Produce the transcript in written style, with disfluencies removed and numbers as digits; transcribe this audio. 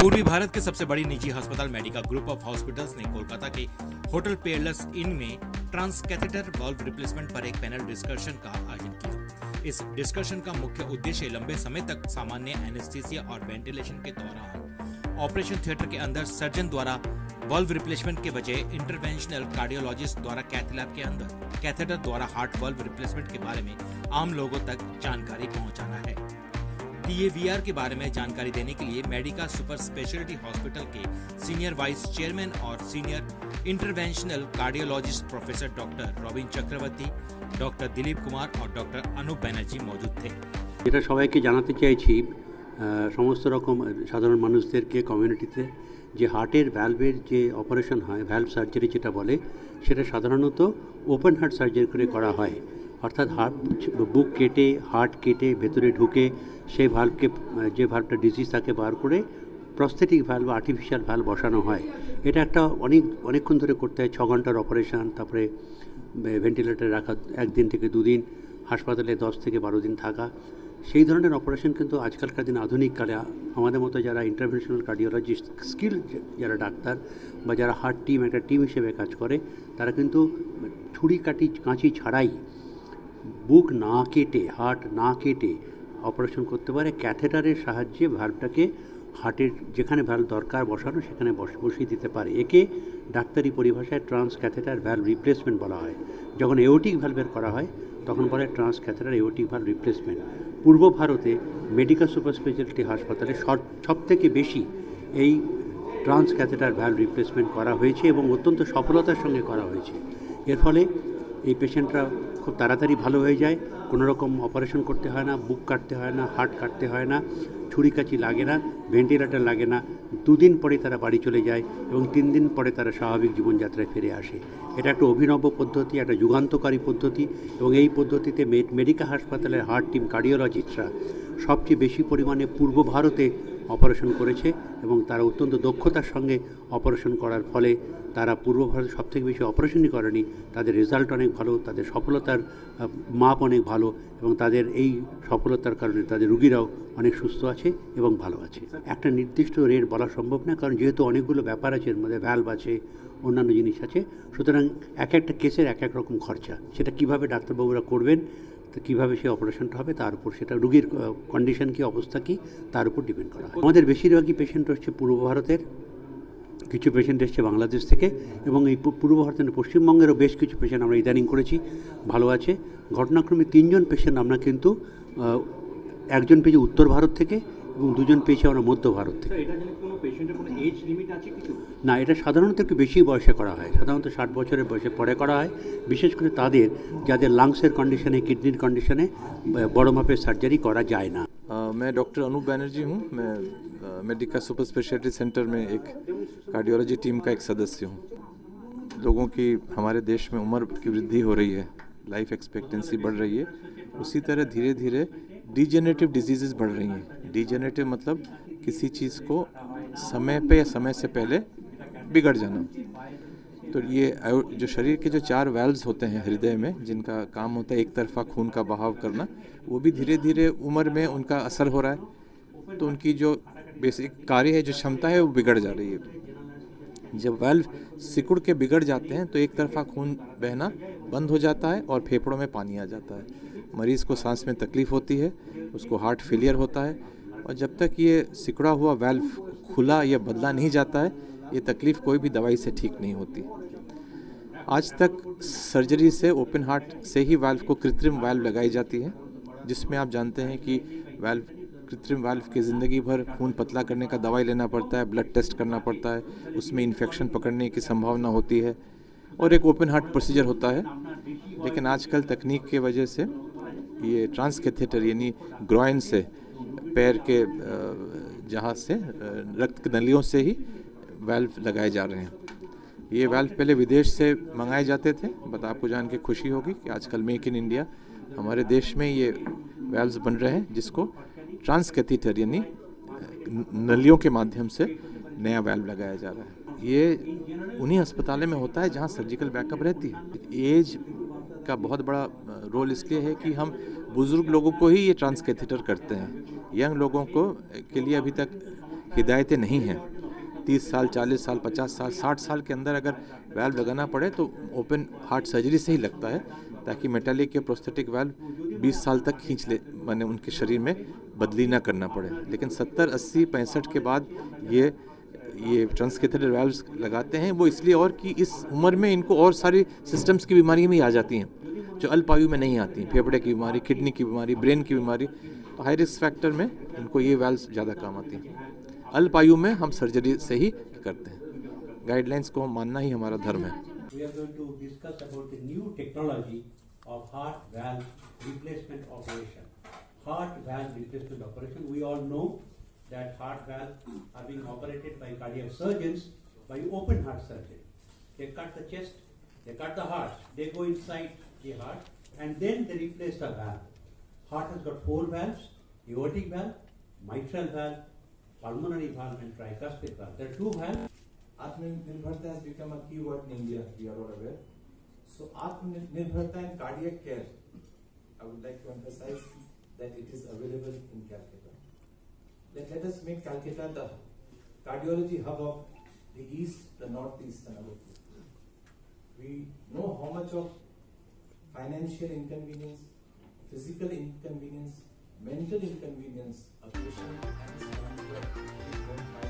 पूर्वी भारत के सबसे बड़ी निजी अस्पताल मेडिका ग्रुप ऑफ हॉस्पिटल्स ने कोलकाता के होटल पेयरलेस इन में ट्रांसकैथेटर वाल्व रिप्लेसमेंट पर एक पैनल डिस्कशन का आयोजन किया। इस डिस्कशन का मुख्य उद्देश्य लंबे समय तक सामान्य एनेस्थीसिया और वेंटिलेशन के दौरान ऑपरेशन थिएटर के अंदर सर्जन द्वारा वाल्व रिप्लेसमेंट के बजाय इंटरवेंशनल कार्डियोलॉजिस्ट द्वारा कैथ लैब के अंदर कैथेटर द्वारा हार्ट वाल्व रिप्लेसमेंट के बारे में आम लोगों तक जानकारी पहुंचाना है। TAVR के बारे में जानकारी देने के लिए मेडिका सुपर स्पेशलिटी हॉस्पिटल के सीनियर वाइस चेयरमैन और senior interventional cardiologist professor doctor Robin Chakraborty, doctor Dilip Kumar और डॉक्टर अनूप बनर्जी मौजूद थे। এটা সবাইকে জানাতে চাইছি সমস্ত রকম সাধারণ মানুষদেরকে কমিউনিটিতে যে হার্টের ভ্যালভের যে অপারেশন হয় ভ্যালভ সার্জারি যেটা বলে সেটা সাধারণত ওপেন হার্ট সার্জারি করে করা হয়, অর্থাৎ হার্ট বুক কেটে হার্ট কেটে ভেতরে ঢুকে সেই ভালভকে যে ভালভটা ডিজিজ তাকে বার করে প্রস্থেটিক ভ্যালভ বা আর্টিফিশিয়াল ভ্যালভ বসানো হয়। এটা একটা অনেকক্ষণ ধরে করতে হয়, 6 ঘন্টার অপারেশন, তারপরে ভেন্টিলেটরে রাখা 1 দিন থেকে 2 দিন, হাসপাতালে 10 থেকে 12 দিন থাকা। সেই ধরনের অপারেশন কিন্তু আজকালকার দিনে আধুনিক কালে আমাদের মতো যারা ইন্টারভেনশনাল কার্ডিওলজিস্ট স্কিল যারা ডাক্তার বা যারা হার্ট টিম একটা টিম হিসেবে কাজ করে তারা কিন্তু ছুরি কাঁচি ছাড়াই বুক না কেটে হার্ট না কেটে অপারেশন করতে পারে। ক্যাথেটারের সাহায্যে ভালভটাকে হার্টের যেখানে ভ্যালভ দরকার বসানো সেখানে বসিয়ে দিতে পারে। একে ডাক্তারি পরিভাষায় ট্রান্স ক্যাথেটার ভ্যালভ রিপ্লেসমেন্ট বলা হয়। যখন এওটিক ভ্যালভের করা হয় তখন বলে trans catheter aortic valve replacement. পূর্ব ভারতে মেডিকা সুপার স্পেশালিটি হাসপাতালে সবথেকে বেশি এই ট্রান্স ক্যাথেটার ভ্যালভ রিপ্লেসমেন্ট করা হয়েছে এবং অত্যন্ত সফলতার সঙ্গে করা হয়েছে। এর ফলে এই পেশেন্টরা খুব তাড়াতাড়ি ভালো হয়ে যায়, কোনো রকম অপারেশন করতে হয় না, বুক কাটতে হয় না, হার্ট কাটতে হয় না, ছুরি কাঁচি লাগে না, ভেন্টিলেটর লাগে না। 2 দিন পরে তারা বাড়ি চলে যায় এবং 3 দিন পরে তারা স্বাভাবিক জীবনযাত্রায় ফিরে আসে। এটা একটা অভিনব পদ্ধতি, একটা যুগান্তকারী পদ্ধতি এবং এই পদ্ধতিতে মেডিকা হাসপাতালের হার্ট টিম কার্ডিওলজিস্টরা সবচেয়ে বেশি পরিমাণে পূর্ব ভারতে অপারেশন করেছে এবং তারা অত্যন্ত দক্ষতার সঙ্গে অপারেশন করার ফলে তারা পূর্ব ভারতে সবথেকে বেশি অপারেশনই করেনি, তাদের রেজাল্ট অনেক ভালো, তাদের সফলতার মাপ অনেক ভালো এবং তাদের এই সফলতার কারণে তাদের রুগীরাও অনেক সুস্থ আছে এবং ভালো আছে। একটা নির্দিষ্ট রেট বলা সম্ভব না, কারণ যেহেতু অনেকগুলো ব্যাপার আছে, এর মধ্যে ভ্যালভ আছে, অন্যান্য জিনিস আছে, সুতরাং এক একটা কেসের এক এক রকম খরচা। সেটা কীভাবে ডাক্তারবাবুরা করবেন, তো কীভাবে সেই অপারেশনটা হবে তার উপর, সেটা রুগীর কন্ডিশন কী, অবস্থা কী, তার উপর ডিপেন্ড করা হয়। আমাদের বেশিরভাগই পেশেন্ট হচ্ছে পূর্ব ভারতের, কিছু পেশেন্ট এসছে বাংলাদেশ থেকে এবং এই পূর্ব ভারতের পশ্চিমবঙ্গেরও বেশ কিছু পেশেন্ট আমরা ইদানিং করেছি, ভালো আছে। ঘটনাক্রমে 3 জন পেশেন্ট আমরা কিন্তু একজন পেয়েছি উত্তর ভারত থেকে এবং 2 জন পেয়েছি আমরা মধ্য ভারত থেকে। না, এটা সাধারণত একটু বেশি বয়সে করা হয়, সাধারণত 60 বছরের বয়সে পরে করা হয়, বিশেষ করে তাদের যাদের লাংসের কন্ডিশনে, কিডনির কন্ডিশনে বড় মাপের সার্জারি করা যায় না। मैं डॉक्टर अनूप बनर्जी हूँ। मैं मेडिका सुपर स्पेशलिटी सेंटर में एक कार्डियोलॉजी टीम का एक सदस्य हूँ। लोगों की हमारे देश में उम्र की वृद्धि हो रही है, लाइफ एक्सपेक्टेंसी बढ़ रही है, उसी तरह धीरे धीरे डिजेनरेटिव डिजीज़ बढ़ रही हैं। डिजेनरेटिव मतलब किसी चीज़ को समय पे या समय से पहले बिगड़ जाना। तो ये जो शरीर के जो 4 वाल्व्स होते हैं हृदय में, जिनका काम होता है एक तरफा खून का बहाव करना, वो भी धीरे धीरे उम्र में उनका असर हो रहा है। तो उनकी जो बेसिक कार्य है, जो क्षमता है, वो बिगड़ जा रही है। जब वाल्व सिकुड़ के बिगड़ जाते हैं तो एक तरफा खून बहना बंद हो जाता है और फेफड़ों में पानी आ जाता है। मरीज़ को सांस में तकलीफ़ होती है, उसको हार्ट फेलियर होता है और जब तक ये सिकुड़ा हुआ वाल्व खुला या बदला नहीं जाता है, ये तकलीफ़ कोई भी दवाई से ठीक नहीं होती। आज तक सर्जरी से, ओपन हार्ट से ही वाल्व को कृत्रिम वाल्व लगाई जाती है, जिसमें आप जानते हैं कि वाल्व कृत्रिम वाल्व की ज़िंदगी भर खून पतला करने का दवाई लेना पड़ता है, ब्लड टेस्ट करना पड़ता है, उसमें इन्फेक्शन पकड़ने की संभावना होती है और एक ओपन हार्ट प्रोसीजर होता है। लेकिन आजकल तकनीक के वजह से ये ट्रांस कैथेटर यानी ग्रॉइन से, पैर के जहाँ से रक्त नलियों से ही वाल्व लगाए जा रहे हैं। ये वाल्व पहले विदेश से मंगाए जाते थे, बट आपको जान के खुशी होगी कि आजकल मेक इन इंडिया हमारे देश में ये वाल्व्स बन रहे हैं, जिसको ट्रांस कैथेटर यानी नलियों के माध्यम से नया वाल्व लगाया जा रहा है। ये उन्हीं अस्पतालों में होता है जहाँ सर्जिकल बैकअप रहती है। एज का बहुत बड़ा रोल इसलिए है कि हम बुज़ुर्ग लोगों को ही ये ट्रांस कैथेटर करते हैं। यंग लोगों को के लिए अभी तक हिदायतें नहीं हैं। 30 साल, 40 साल, 50 साल, 60 साल के अंदर अगर वाल्व लगाना पड़े तो ओपन हार्ट सर्जरी से ही लगता है, ताकि मेटालिक या प्रोस्थेटिक वाल्व 20 साल तक खींच ले, माने उनके शरीर में बदली ना करना पड़े। लेकिन 70, 80, 65 के बाद ये ट्रांसकैथेटर वाल्व्स लगाते हैं, वो इसलिए और कि इस उम्र में इनको और सारी सिस्टम्स की बीमारियाँ भी आ जाती हैं जो अल्पायु में नहीं आती। फेफड़े की बीमारी, किडनी की बीमारी, ब्रेन की बीमारी, तो हाई रिस्क फैक्टर में इनको ये वाल्व्स ज़्यादा काम आती हैं। अल्पायु में हम सर्जरी से ही करते हैं। गाइडलाइंस को मानना ही हमारा धर्म है। We are going to discuss about the new technology of heart valve replacement operation. Heart valve replacement operation. We all know that heart valves are being operated by cardiac surgeons by open heart surgery. They cut the chest, they cut the heart, they go inside the heart, and then they replace the valve. Heart has got 4 valves: aortic valve, mitral valve, pulmonary valve, and tricuspid valve. There are 2 valves. Atmanirbharta has become a key word in India, we are all aware. So Atmanirbharta in cardiac care, I would like to emphasize that it is available in Calcutta. Let us make Calcutta the cardiology hub of the East, the Northeast, and our people. We know how much of financial inconvenience, physical inconvenience, mental inconvenience a patient and his family is going to